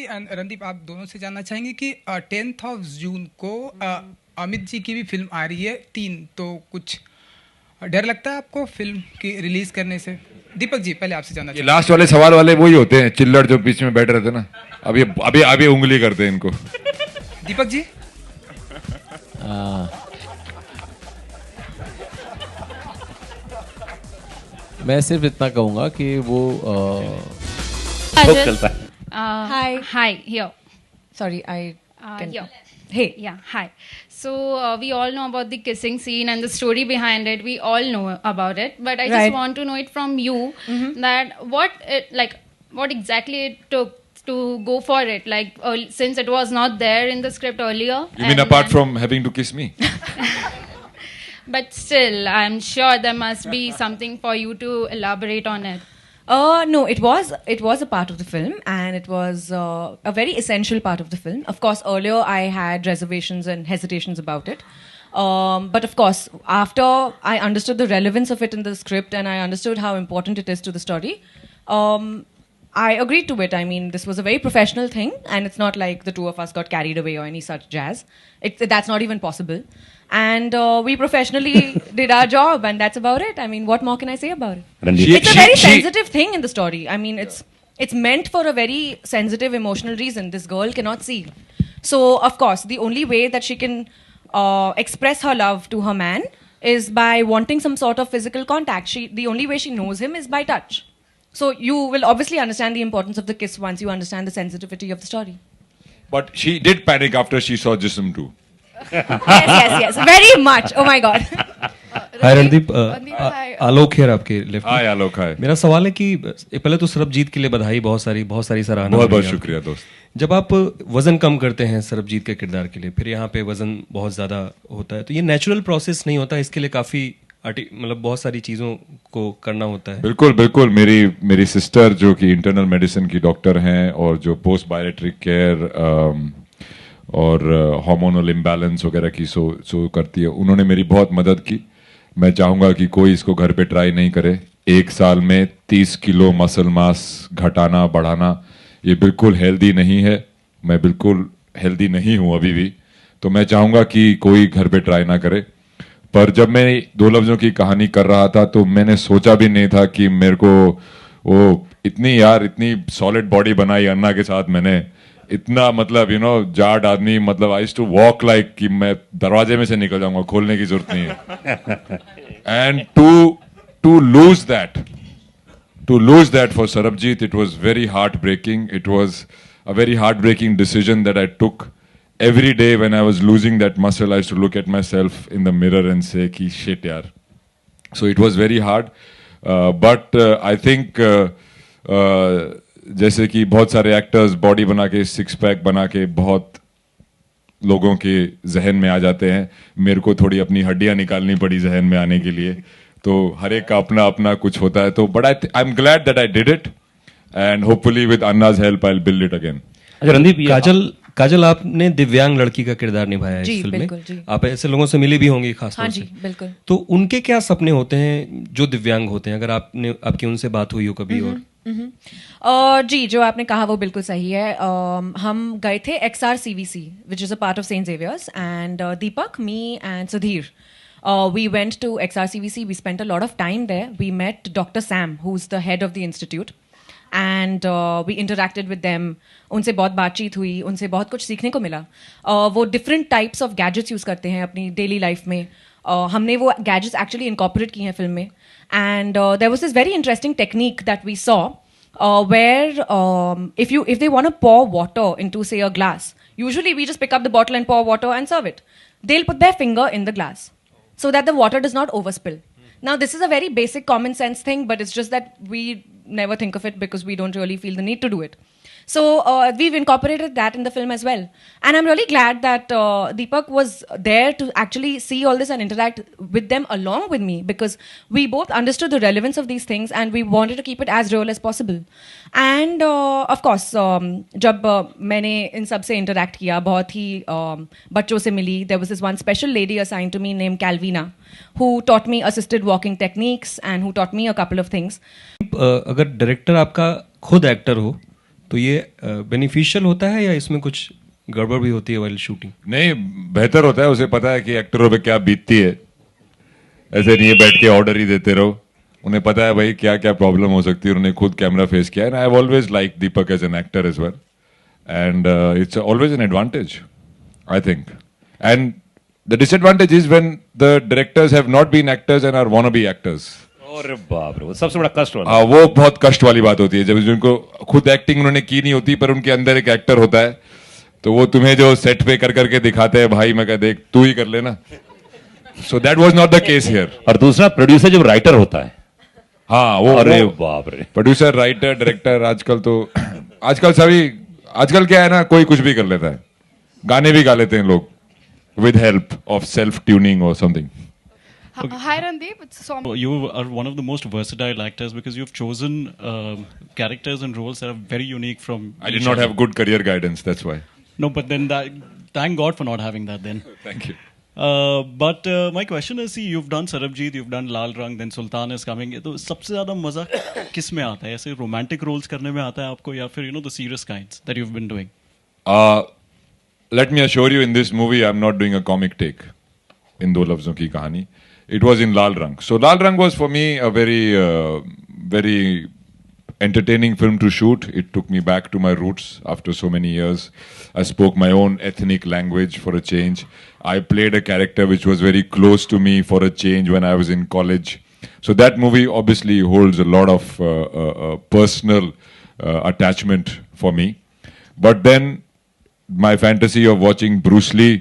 रणदीप, आप दोनों से जानना चाहेंगे कि 10th ऑफ जून को अमित जी की भी फिल्म आ रही है 3, तो कुछ डर लगता है आपको फिल्म की रिलीज करने से? दीपक जी, पहले आपसे जानना ये चाहेंगे। लास्ट वाले सवाल वाले वही होते हैं, चिल्लड़ जो बीच में बैठ रहे थे ना, अभी उंगली करते हैं इनको। दीपक जी। मैं सिर्फ इतना कहूंगा कि वो चलता है। Hi, here. Sorry, I can. Yeah. Hey. Yeah, hi. So we all know about the kissing scene and the story behind it. We all know about it, but I Right. just want to know it from you that what exactly it took to go for it. Like since it was not there in the script earlier. You mean apart from having to kiss me? But still, I'm sure there must be something for you to elaborate on it. No, it was a part of the film, and it was a very essential part of the film. Of course, earlier I had reservations and hesitations about it, but of course, after I understood the relevance of it in the script and I understood how important it is to the story, I agreed to it. I mean, this was a very professional thing, and it's not like the two of us got carried away or any such jazz. That's not even possible. And we professionally did our job, and that's about it. I mean, what more can I say about it? She- It's a she- very she- sensitive thing in the story. I mean, it's meant for a very sensitive, emotional reason. This girl cannot see. So, of course, the only way that she can express her love to her man is by wanting some sort of physical contact. The only way she knows him is by touch. So, you will obviously understand the importance of the kiss once you understand the sensitivity of the story. But she did panic after she saw Jism too. Yes. Very much. Oh my God. Hi Randeep, hi. आलोक है आपके left में। हाय आलोक, हाय। मेरा सवाल है कि पहले तो सरबजीत के लिए बधाई, बहुत सारी सराहना। बहुत बहुत शुक्रिया दोस्त। जब आप वजन कम करते हैं सरबजीत के किरदार के लिए, फिर यहाँ पे वजन बहुत ज्यादा होता है, तो ये नेचुरल प्रोसेस नहीं होता, इसके लिए काफी मतलब बहुत सारी चीजों को करना होता है। बिल्कुल बिल्कुल। मेरी सिस्टर जो कि इंटरनल मेडिसिन की डॉक्टर हैं और जो पोस्ट बायोरेट्रिक केयर और हार्मोनल इम्बैलेंस वगैरह की सो करती है, उन्होंने मेरी बहुत मदद की। मैं चाहूँगा कि कोई इसको घर पे ट्राई नहीं करे। 1 साल में 30 किलो मसल मास घटाना बढ़ाना ये बिल्कुल हेल्दी नहीं है। मैं बिल्कुल हेल्दी नहीं हूँ अभी भी, तो मैं चाहूँगा कि कोई घर पे ट्राई ना करे। पर जब मैं 2 लफ्ज़ों की कहानी कर रहा था तो मैंने सोचा भी नहीं था कि मेरे को वो इतनी सॉलिड बॉडी बनाई अन्ना के साथ मैंने, इतना मतलब जाट आदमी, मतलब आई टू वॉक लाइक कि मैं दरवाजे में से निकल जाऊंगा, खोलने की जरूरत नहीं है। And to lose that for Sarabjit, it was very heartbreaking. It was a very heartbreaking decision that I took. Every day when I was losing that muscle, I used to look at myself in the mirror and say ki shit yaar. So it was very hard, but I think जैसे कि बहुत सारे actors body बना के, 6 pack बना के बहुत लोगों के जहन में आ जाते हैं। मेरे को थोड़ी अपनी हड्डियां निकालनी पड़ी जहन में आने के लिए, तो हर एक का अपना अपना कुछ होता है। तो but I am glad that I did it, and hopefully with Anna's help I will build it again. अच्छा रणदीप, काजल आपने दिव्यांग लड़की का किरदार निभाया है इस फिल्म में। जी। आप ऐसे लोगों से मिली भी होंगी खास तौर से। हाँ जी, बिल्कुल। तो उनके क्या सपने होते हैं जो दिव्यांग होते हैं, अगर आपकी उनसे बात हुई हो कभी? और जी, जो आपने कहा वो बिल्कुल सही है। हम गए थे XRCVC, which is a part of Saint Xavier's, and Deepak, me and Sudhir, we went to XRCVC. We spent a lot of time there. We met Dr. Sam, who's the head of the institute, and we interacted with them. उनसे बहुत बातचीत हुई, उनसे बहुत कुछ सीखने को मिला। वो different types of gadgets use करते हैं अपनी डेली लाइफ में। हमने वो गैजेट्स एक्चुअली इनकॉर्पोरेट की हैं फिल्म में, and there was this very interesting technique that we saw where if they want to pour water into, say, a glass, usually we just pick up the bottle and pour water and serve it. They'll put their finger in the glass so that the water does not overspill. Now, this is a very basic common sense thing, but it's just that we never think of it because we don't really feel the need to do it. So we've incorporated that in the film as well. And I'm really glad that Deepak was there to actually see all this and interact with them along with me, because we both understood the relevance of these things and we wanted to keep it as real as possible. And of course, जब मैंने इन सब से interact किया, बहुत ही बच्चों से मिली, there was this one special lady assigned to me named Calvina, who taught me assisted walking techniques and who taught me a couple of things. अगर director आपका खुद एक्टर हो तो ये बेनिफिशियल होता है या इसमें कुछ गड़बड़ भी होती है वाइल शूटिंग? नहीं, बेहतर होता है, उसे पता है कि एक्टरों पे क्या बीतती है। ऐसे नहीं है बैठ के ऑर्डर ही देते रहो, उन्हें पता है भाई क्या क्या प्रॉब्लम हो सकती है, उन्होंने खुद कैमरा फेस किया है। I have always like Deepak as an actor as well, and it's always an advantage I think. And the disadvantage is when the directors have not been actors and are wannabe actors. अरे बाप रे, वो सबसे बड़ा कष्ट वाला। हाँ, वो बहुत कष्ट वाली बात होती है जब जिनको खुद एक्टिंग उन्होंने की नहीं होती पर उनके अंदर एक एक्टर होता है, तो वो तुम्हें जो सेट पे कर करके दिखाते हैं, भाई मैं कह देख तू ही कर लेना। So that was not the case here. और दूसरा प्रोड्यूसर जब राइटर होता है, हाँ वो अरे बाप रे, प्रोड्यूसर, राइटर, डायरेक्टर, आजकल तो आजकल क्या है ना, कोई कुछ भी कर लेता है, गाने भी गा लेते हैं लोग with help of self tuning और something. Hi Randeep, it's Som. You are one of the most versatile actors because you've chosen characters and roles that are very unique from. I did not have good career guidance, that's why. No, but then thank God for not having that then. Thank you. But my question is, see, you've done Sarabjit, you've done Lal Rang, then Sultan is coming. तो सबसे ज़्यादा मज़ा किस में आता है? ऐसे romantic roles करने में आता है आपको, या फिर the serious kinds that you've been doing? Let me assure you, in this movie, I'm not doing a comic take. In दो लफ्जों की कहानी. It was in Lal Rang. So Lal Rang was for me a very entertaining film to shoot. It took me back to my roots after so many years. I spoke my own ethnic language for a change. I played a character which was very close to me for a change when I was in college. So that movie obviously holds a lot of personal attachment for me. But then my fantasy of watching Bruce Lee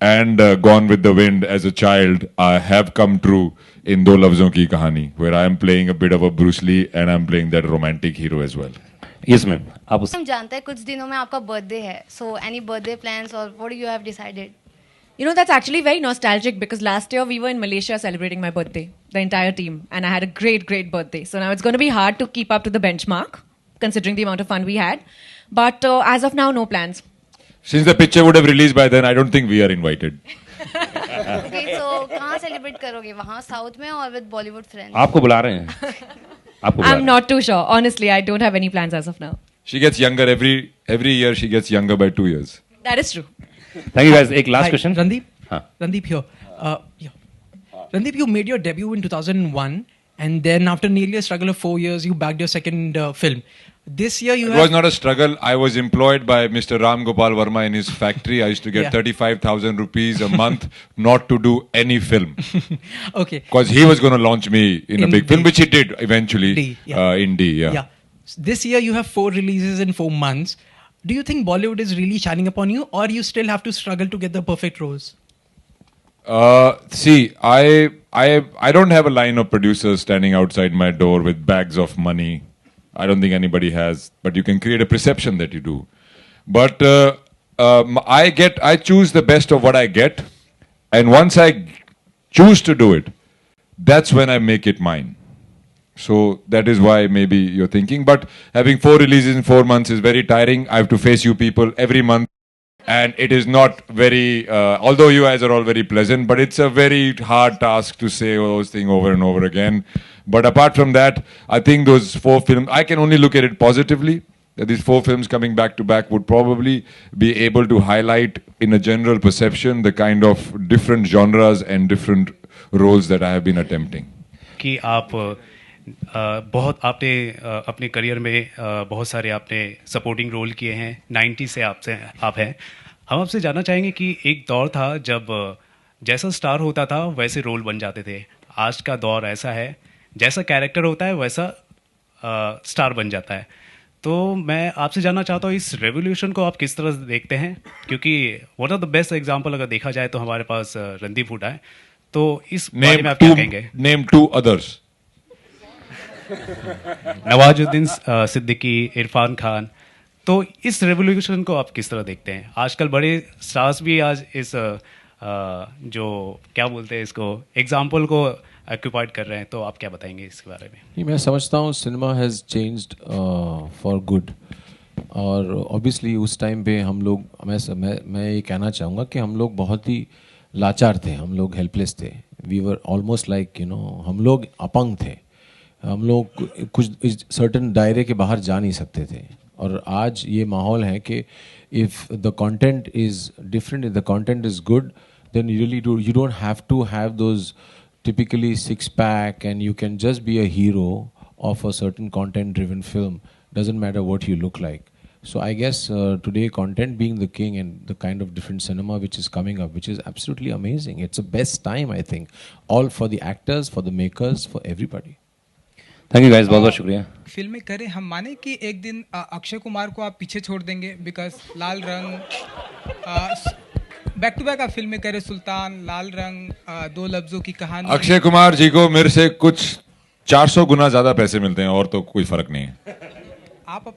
and Gone with the Wind as a child have come true in दो लफ्जों की कहानी, where I am playing a bit of a Bruce Lee and I am playing that romantic hero as well. Yes ma'am, आप उस हम जानते हैं कुछ दिनों में आपका बर्थडे है, so any birthday plans or what do you have decided? You know, that's actually very nostalgic because last year we were in Malaysia celebrating my birthday, the entire team, and I had a great birthday. So now it's going to be hard to keep up to the benchmark, considering the amount of fun we had. But as of now, no plans. Since the picture would have released by then, I don't think we are invited. Okay, so कहाँ celebrate करोगे? वहाँ south में और with Bollywood friends? आपको बुला रहे हैं, आपको बुला रहे I'm हैं। not too sure. Honestly, I don't have any plans as of now. She gets younger every year. She gets younger by 2 years. That is true. Thank you guys. एक last Hi, question. Randeep. हाँ. Randeep here. Yeah. Randeep, you made your debut in 2001, and then after nearly a struggle of 4 years, you bagged your second film. This year you It have... was not a struggle. I was employed by Mr. Ram Gopal Verma in his factory. I used to get Yeah. 35,000 rupees a month not to do any film. Okay. Because he was going to launch me in a big film, D. which he did eventually. D, yeah. In D, yeah. Yeah. This year you have 4 releases in 4 months. Do you think Bollywood is really shining upon you, or you still have to struggle to get the perfect roles? See, I don't have a line of producers standing outside my door with bags of money. I don't think anybody has, but you can create a perception that you do. But I choose the best of what I get, and once I choose to do it, that's when I make it mine. So that is why maybe you're thinking. But having 4 releases in 4 months is very tiring. I have to face you people every month. And it is not very, although you guys are all very pleasant, but it's a very hard task to say those things over and over again. But apart from that, I think those 4 films, I can only look at it positively. That these 4 films coming back to back would probably be able to highlight in a general perception the kind of different genres and different roles that I have been attempting. कि आप बहुत आपने अपने career में बहुत सारे आपने supporting role किए हैं, 90 से आप हैं। हम आपसे जानना चाहेंगे कि एक दौर था जब जैसा स्टार होता था वैसे रोल बन जाते थे। आज का दौर ऐसा है, जैसा कैरेक्टर होता है वैसा स्टार बन जाता है। तो मैं आपसे जानना चाहता हूँ इस रेवोल्यूशन को आप किस तरह से देखते हैं, क्योंकि one of the best example अगर देखा जाए तो हमारे पास रणदीप हुड्डा है। तो इस बारे में आप क्या कहेंगे? Name 2 others. नवाजुद्दीन सिद्दीकी, इरफान खान। तो इस रेवोल्यूशन को आप किस तरह देखते हैं? आजकल बड़े स्टार्स भी आज इस जो क्या बोलते हैं इसको एग्जाम्पल को ऑक्यूपाइड कर रहे हैं, तो आप क्या बताएंगे इसके बारे में? नहीं, मैं समझता हूँ cinema has changed for good. और ऑब्वियसली उस टाइम पे हम लोग मैं ये कहना चाहूँगा कि हम लोग बहुत ही लाचार थे, हम लोग हेल्पलेस थे। वी वर ऑलमोस्ट लाइक हम लोग अपंग थे। हम लोग कुछ सर्टन दायरे के बाहर जा नहीं सकते थे। और आज ये माहौल है कि if the content is different, if the content is good, then you don't have to have those typically six pack, and you can just be a hero of a certain content driven film. Doesn't matter what you look like. So I guess today content being the king, and the kind of different cinema which is coming up, which is absolutely amazing. It's the best time, I think, all for the actors, for the makers, for everybody. Thank you guys, बहुत बहुत शुक्रिया। फिल्में करें, हम माने कि एक दिन अक्षय कुमार को आप पीछे छोड़ देंगे, बिकॉज लाल रंग बैक टू बैक आप फिल्में करें, सुल्तान, लाल रंग, दो लफ्जों की कहानी। अक्षय कुमार जी को मेरे से कुछ 400 गुना ज्यादा पैसे मिलते हैं, और तो कोई फर्क नहीं है। आप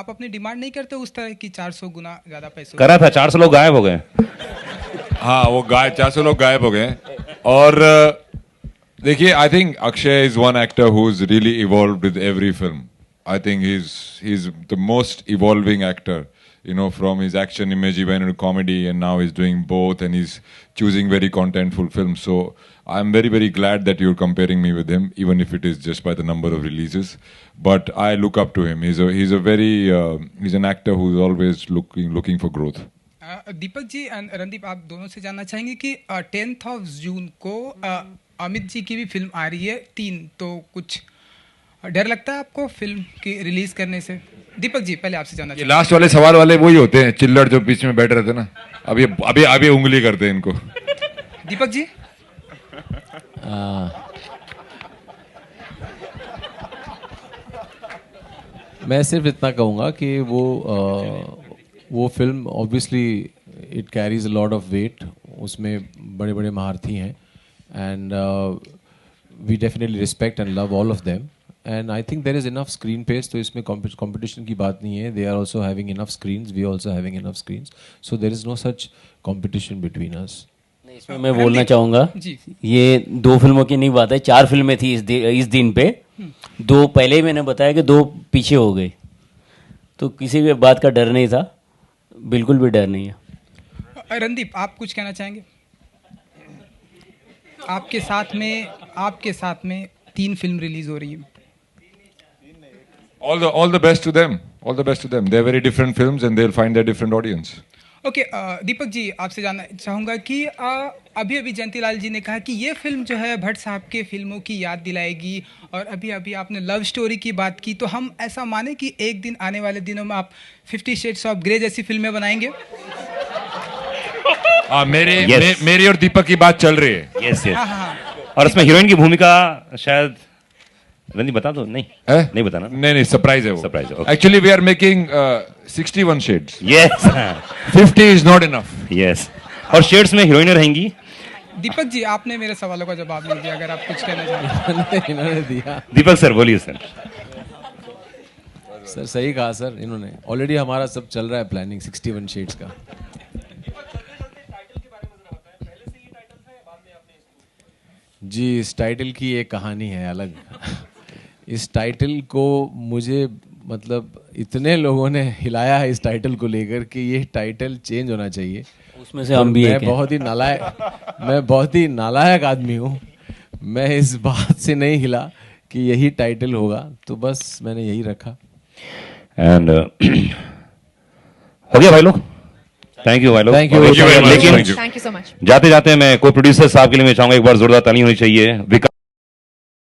अपनी डिमांड नहीं करते उस तरह की 400 गुना ज्यादा पैसे? करा था, 400 लोग गायब हो गए। हाँ, वो 400 लोग गायब हो गए। और देखिए, I think Akshay is one actor who is really evolved with every film. I think he is the most evolving actor, you know, from his action image he went into comedy, and now he's doing both, and he's choosing very contentful films. So I'm very, very glad that you're comparing me with him, even if it is just by the number of releases. But I look up to him. He's an actor who's always looking for growth. Deepak ji and Randeep, आप दोनों से जानना चाहेंगे कि 10th of June को अमित जी की भी film आ रही है 3, तो कुछ डर लगता है आपको फिल्म की रिलीज करने से? दीपक जी, पहले आपसे जानना चाहिए। लास्ट वाले सवाल वाले वही होते हैं, चिल्लड़ जो बीच में बैठे रहते हैं ना, अभी उंगली करते हैं इनको। दीपक जी, मैं सिर्फ इतना कहूँगा कि वो film obviously it carries a lot of weight, उसमें बड़े बड़े महारथी हैं, and we definitely respect and love all of them, and I think there is enough screen space, तो इसमें competition की बात नहीं है. They are also having enough screens, we are also having enough screens, so there is no such competition between us. इसमें मैं बोलना चाहूँगा, ये 2 फिल्मों की नहीं बात है, 4 फिल्में थी इस दिन पे, 2 पहले ही मैंने बताया कि 2 पीछे हो गई, तो किसी भी बात का डर नहीं था, बिल्कुल भी डर नहीं है। रणदीप, आप कुछ कहना चाहेंगे? आपके साथ में 3 फिल्म रिलीज हो रही है। All the best to them. All the best to them. They're very different films, and they'll find their different audience. Okay, Deepak ji, आपसे जानना चाहूँगा कि अभी जयंतीलाल जी ने कहा कि ये फिल्म जो है भट्ट साहब के फिल्मों की याद दिलाएगी, और अभी आपने लव स्टोरी की बात की, तो हम ऐसा माने कि एक दिन आने वाले दिनों में आप 50 Shades of Grey जैसी फिल्में बनाएंगे? मेरी और दीपक की बात चल रही है। यस। और उसमें हीरोइन की भूमिका शायद रणदीप बता दो। नहीं बताना। नहीं, सरप्राइज है वो। सरप्राइज है। Actually we are making 61 shades. Yes. 50 is not enough. Yes. और शेड्स में हीरोइनें रहेंगी। दीपक जी, आपने मेरे सवालों का जवाब नहीं दिया, अगर आप कुछ कहना चाहते इन्होंने दिया। दीपक सर बोलिए। सर सही कहा सर, इन्होंने ऑलरेडी हमारा सब चल रहा है प्लानिंग 61 Shades का। जी, इस टाइटल की एक कहानी है अलग। इस टाइटल को मुझे मतलब इतने लोगों ने हिलाया है इस टाइटल को लेकर कि ये टाइटल चेंज होना चाहिए। उसमें से हम भी मैं बहुत ही नालायक आदमी हूँ, मैं इस बात से नहीं हिला कि यही टाइटल होगा, तो बस मैंने यही रखा। एंड हो गया भाई लोग। थैंक यू भाई लोग। Thank you so much. जाते जाते मैं को प्रोड्यूसर साहब के लिए मैं चाहूंगा एक बार जोरदार ताली होनी चाहिए।